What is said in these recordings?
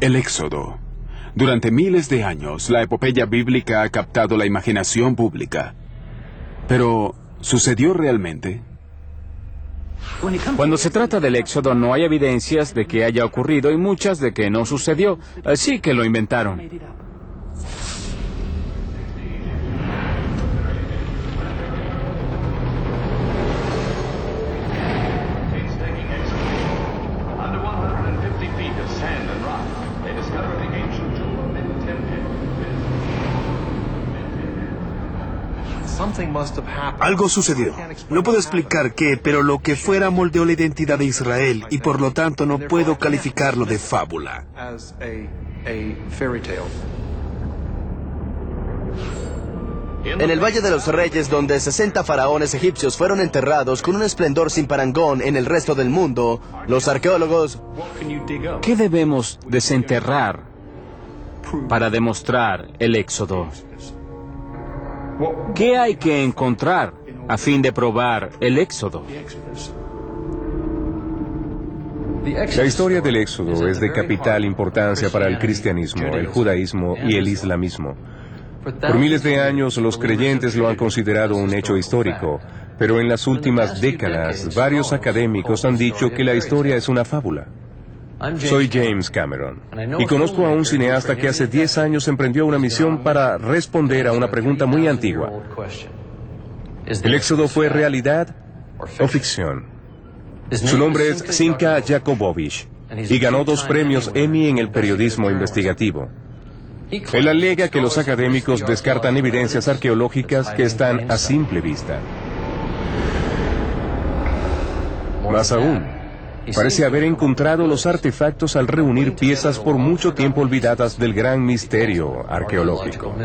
El Éxodo. Durante miles de años, la epopeya bíblica ha captado la imaginación pública. Pero, ¿sucedió realmente? Cuando se trata del Éxodo, no hay evidencias de que haya ocurrido y muchas de que no sucedió, así que lo inventaron. Algo sucedió. No puedo explicar qué, pero lo que fuera moldeó la identidad de Israel y por lo tanto no puedo calificarlo de fábula. En el Valle de los Reyes, donde 60 faraones egipcios fueron enterrados con un esplendor sin parangón en el resto del mundo, los arqueólogos... ¿Qué debemos desenterrar para demostrar el Éxodo? ¿Qué hay que encontrar a fin de probar el Éxodo? La historia del Éxodo es de capital importancia para el cristianismo, el judaísmo y el islamismo. Por miles de años los creyentes lo han considerado un hecho histórico, pero en las últimas décadas varios académicos han dicho que la historia es una fábula. Soy James Cameron y conozco a un cineasta que hace 10 años emprendió una misión para responder a una pregunta muy antigua. ¿El Éxodo fue realidad o ficción? Su nombre es Zinka Jakobovich y ganó 2 premios Emmy en el periodismo investigativo. Él alega que los académicos descartan evidencias arqueológicas que están a simple vista. Más aún, parece haber encontrado los artefactos al reunir piezas por mucho tiempo olvidadas del gran misterio arqueológico.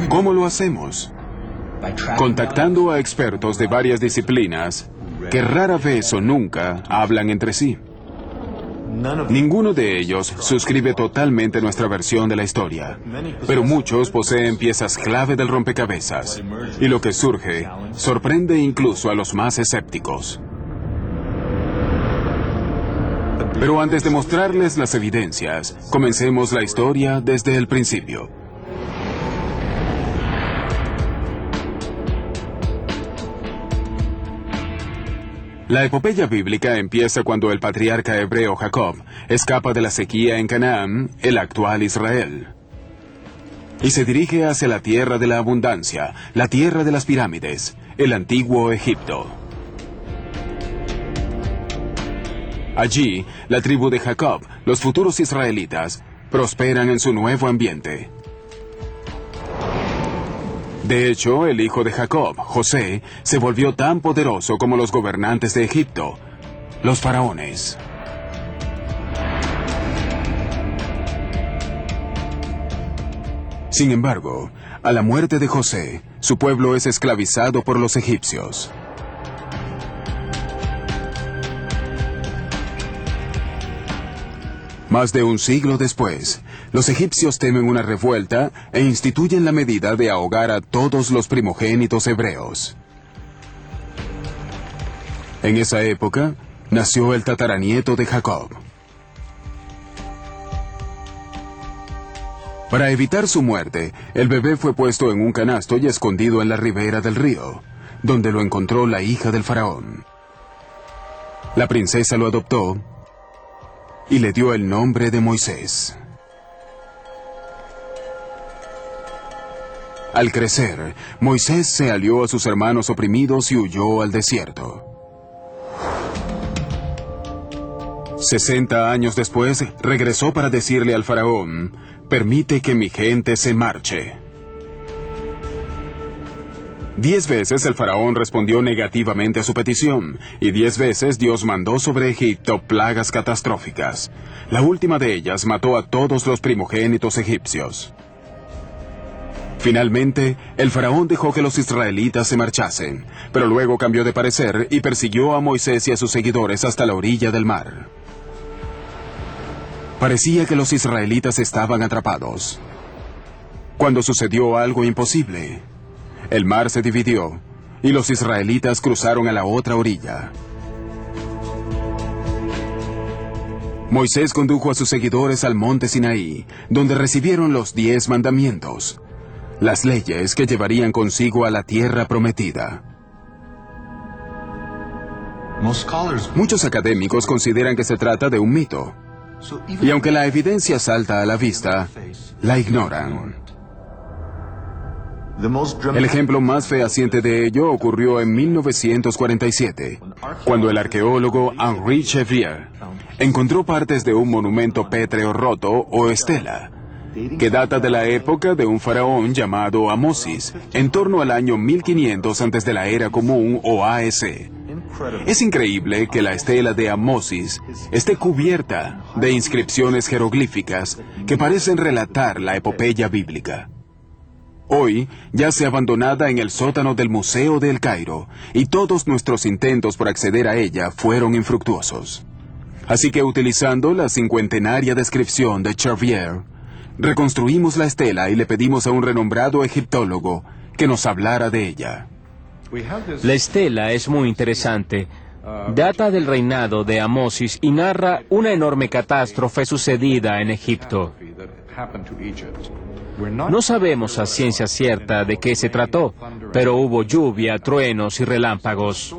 ¿Cómo lo hacemos? Contactando a expertos de varias disciplinas que rara vez o nunca hablan entre sí. Ninguno de ellos suscribe totalmente nuestra versión de la historia, pero muchos poseen piezas clave del rompecabezas, y lo que surge sorprende incluso a los más escépticos. Pero antes de mostrarles las evidencias, comencemos la historia desde el principio. La epopeya bíblica empieza cuando el patriarca hebreo Jacob escapa de la sequía en Canaán, el actual Israel, y se dirige hacia la tierra de la abundancia, la tierra de las pirámides, el antiguo Egipto. Allí, la tribu de Jacob, los futuros israelitas, prosperan en su nuevo ambiente. De hecho, el hijo de Jacob, José, se volvió tan poderoso como los gobernantes de Egipto, los faraones. Sin embargo, a la muerte de José, su pueblo es esclavizado por los egipcios. Más de un siglo después, los egipcios temen una revuelta e instituyen la medida de ahogar a todos los primogénitos hebreos. En esa época, nació el tataranieto de Jacob. Para evitar su muerte, el bebé fue puesto en un canasto y escondido en la ribera del río, donde lo encontró la hija del faraón. La princesa lo adoptó y le dio el nombre de Moisés. Al crecer, Moisés se alió a sus hermanos oprimidos y huyó al desierto. 60 años después, regresó para decirle al faraón: «Permite que mi gente se marche». 10 veces el faraón respondió negativamente a su petición, y 10 veces Dios mandó sobre Egipto plagas catastróficas. La última de ellas mató a todos los primogénitos egipcios. Finalmente, el faraón dejó que los israelitas se marchasen, pero luego cambió de parecer y persiguió a Moisés y a sus seguidores hasta la orilla del mar. Parecía que los israelitas estaban atrapados, cuando sucedió algo imposible. El mar se dividió, y los israelitas cruzaron a la otra orilla. Moisés condujo a sus seguidores al monte Sinaí, donde recibieron los 10 mandamientos, las leyes que llevarían consigo a la tierra prometida. Muchos académicos consideran que se trata de un mito, y aunque la evidencia salta a la vista, la ignoran. El ejemplo más fehaciente de ello ocurrió en 1947, cuando el arqueólogo Henri Chevier encontró partes de un monumento pétreo roto o estela, que data de la época de un faraón llamado Amosis, en torno al año 1500 antes de la Era Común o AEC. Es increíble que la estela de Amosis esté cubierta de inscripciones jeroglíficas que parecen relatar la epopeya bíblica. Hoy yace abandonada en el sótano del Museo de El Cairo, y todos nuestros intentos por acceder a ella fueron infructuosos. Así que, utilizando la cincuentenaria descripción de Chevier, reconstruimos la estela y le pedimos a un renombrado egiptólogo que nos hablara de ella. La estela es muy interesante. Data del reinado de Amosis y narra una enorme catástrofe sucedida en Egipto. No sabemos a ciencia cierta de qué se trató, pero hubo lluvia, truenos y relámpagos.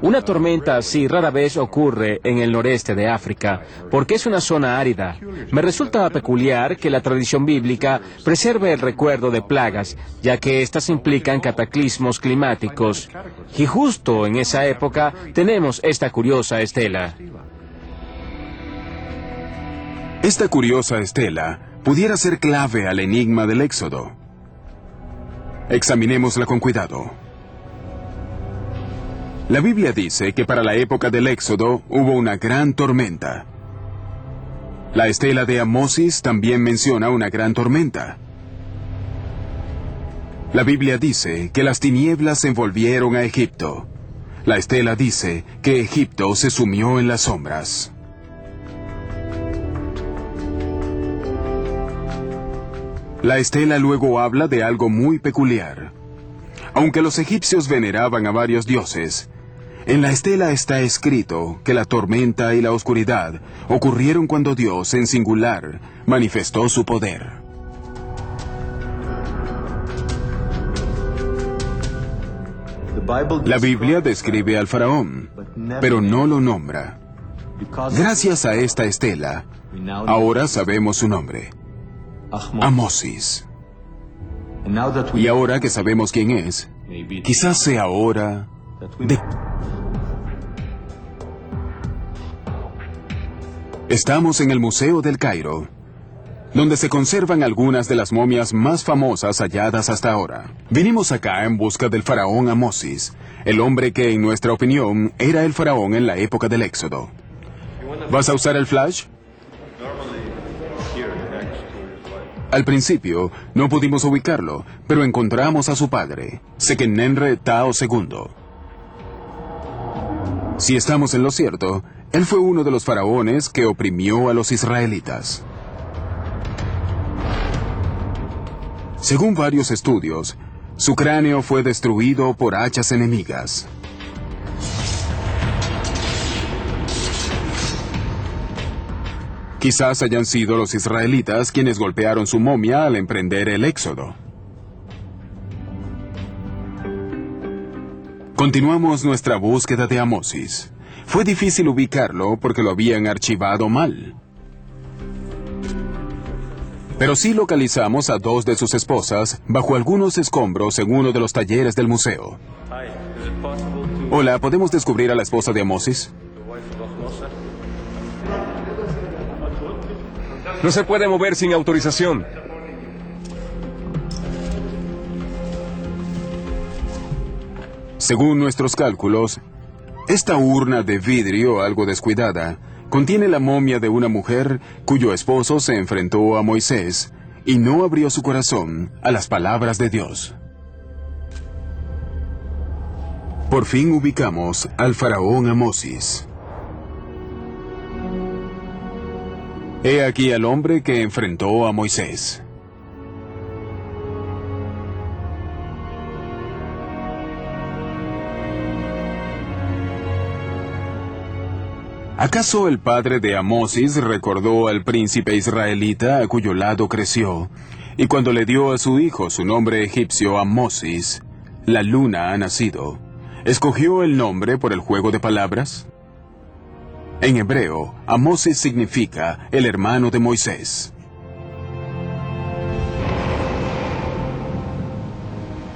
Una tormenta así rara vez ocurre en el noreste de África, porque es una zona árida. Me resulta peculiar que la tradición bíblica preserve el recuerdo de plagas, ya que éstas implican cataclismos climáticos. Y justo en esa época tenemos esta curiosa estela. Esta curiosa estela pudiera ser clave al enigma del Éxodo. Examinémosla con cuidado. La Biblia dice que para la época del Éxodo hubo una gran tormenta. La estela de Amosis también menciona una gran tormenta. La Biblia dice que las tinieblas envolvieron a Egipto. La estela dice que Egipto se sumió en las sombras. La estela luego habla de algo muy peculiar. Aunque los egipcios veneraban a varios dioses, en la estela está escrito que la tormenta y la oscuridad ocurrieron cuando Dios, en singular, manifestó su poder. La Biblia describe al faraón, pero no lo nombra. Gracias a esta estela, ahora sabemos su nombre: Amosis. Y ahora que sabemos quién es, quizás sea hora de... Estamos en el Museo del Cairo, donde se conservan algunas de las momias más famosas halladas hasta ahora. Vinimos acá en busca del faraón Amosis, el hombre que, en nuestra opinión, era el faraón en la época del Éxodo. ¿Vas a usar el flash? Al principio, no pudimos ubicarlo, pero encontramos a su padre, Sequenenre Tao II. Si estamos en lo cierto, él fue uno de los faraones que oprimió a los israelitas. Según varios estudios, su cráneo fue destruido por hachas enemigas. Quizás hayan sido los israelitas quienes golpearon su momia al emprender el éxodo. Continuamos nuestra búsqueda de Amosis. Fue difícil ubicarlo porque lo habían archivado mal. Pero sí localizamos a 2 de sus esposas bajo algunos escombros en uno de los talleres del museo. Hola, ¿podemos descubrir a la esposa de Amosis? No se puede mover sin autorización. Según nuestros cálculos, esta urna de vidrio algo descuidada contiene la momia de una mujer cuyo esposo se enfrentó a Moisés y no abrió su corazón a las palabras de Dios. Por fin ubicamos al faraón Amosis. He aquí al hombre que enfrentó a Moisés. ¿Acaso el padre de Amosis recordó al príncipe israelita a cuyo lado creció? Y cuando le dio a su hijo su nombre egipcio Amosis, la luna ha nacido, ¿escogió el nombre por el juego de palabras? En hebreo, Amosis significa el hermano de Moisés.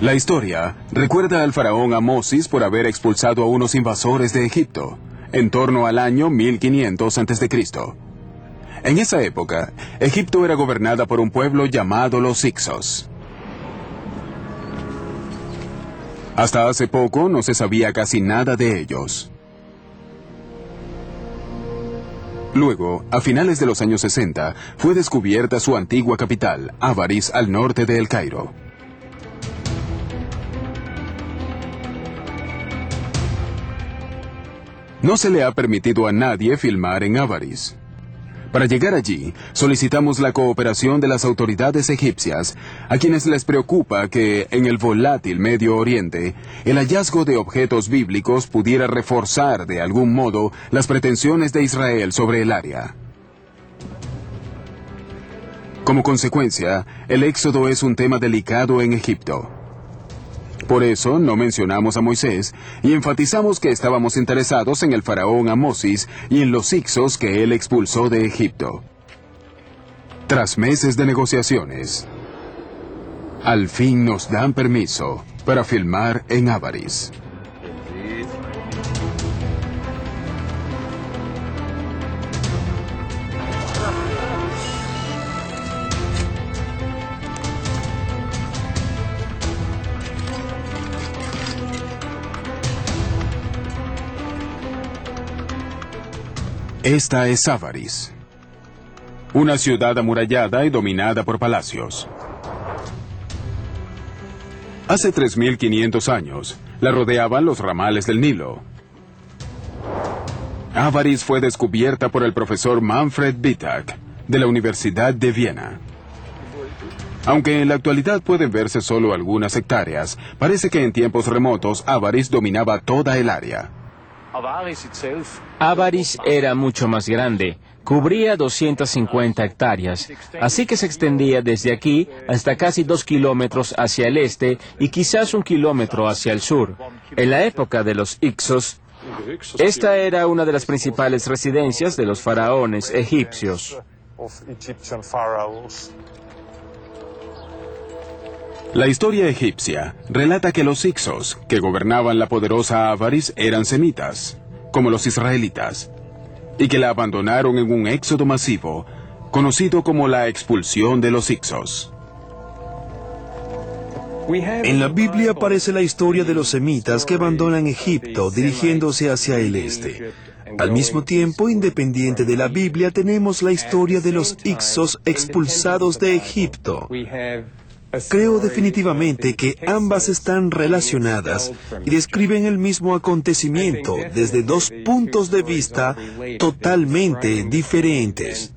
La historia recuerda al faraón Amosis por haber expulsado a unos invasores de Egipto, en torno al año 1500 a.C. En esa época, Egipto era gobernada por un pueblo llamado los Hicsos. Hasta hace poco no se sabía casi nada de ellos. Luego, a finales de los años 60, fue descubierta su antigua capital, Avaris, al norte de El Cairo. No se le ha permitido a nadie filmar en Avaris. Para llegar allí, solicitamos la cooperación de las autoridades egipcias, a quienes les preocupa que, en el volátil Medio Oriente, el hallazgo de objetos bíblicos pudiera reforzar de algún modo las pretensiones de Israel sobre el área. Como consecuencia, el éxodo es un tema delicado en Egipto. Por eso no mencionamos a Moisés y enfatizamos que estábamos interesados en el faraón Amosis y en los Hicsos que él expulsó de Egipto. Tras meses de negociaciones, al fin nos dan permiso para filmar en Avaris. Esta es Avaris, una ciudad amurallada y dominada por palacios. Hace 3.500 años, la rodeaban los ramales del Nilo. Avaris fue descubierta por el profesor Manfred Wittak, de la Universidad de Viena. Aunque en la actualidad pueden verse solo algunas hectáreas, parece que en tiempos remotos Avaris dominaba toda el área. Avaris era mucho más grande, cubría 250 hectáreas, así que se extendía desde aquí hasta casi 2 kilómetros hacia el este y quizás 1 kilómetro hacia el sur. En la época de los Hicsos, esta era una de las principales residencias de los faraones egipcios. La historia egipcia relata que los Hicsos, que gobernaban la poderosa Avaris, eran semitas, como los israelitas, y que la abandonaron en un éxodo masivo, conocido como la expulsión de los Hicsos. En la Biblia aparece la historia de los semitas que abandonan Egipto dirigiéndose hacia el este. Al mismo tiempo, independiente de la Biblia, tenemos la historia de los Hicsos expulsados de Egipto. Creo definitivamente que ambas están relacionadas y describen el mismo acontecimiento desde dos puntos de vista totalmente diferentes.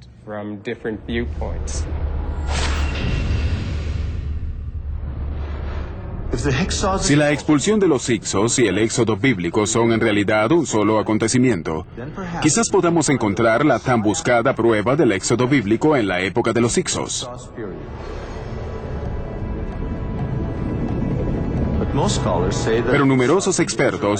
Si la expulsión de los Hicsos y el éxodo bíblico son en realidad un solo acontecimiento, quizás podamos encontrar la tan buscada prueba del éxodo bíblico en la época de los Hicsos. Pero numerosos expertos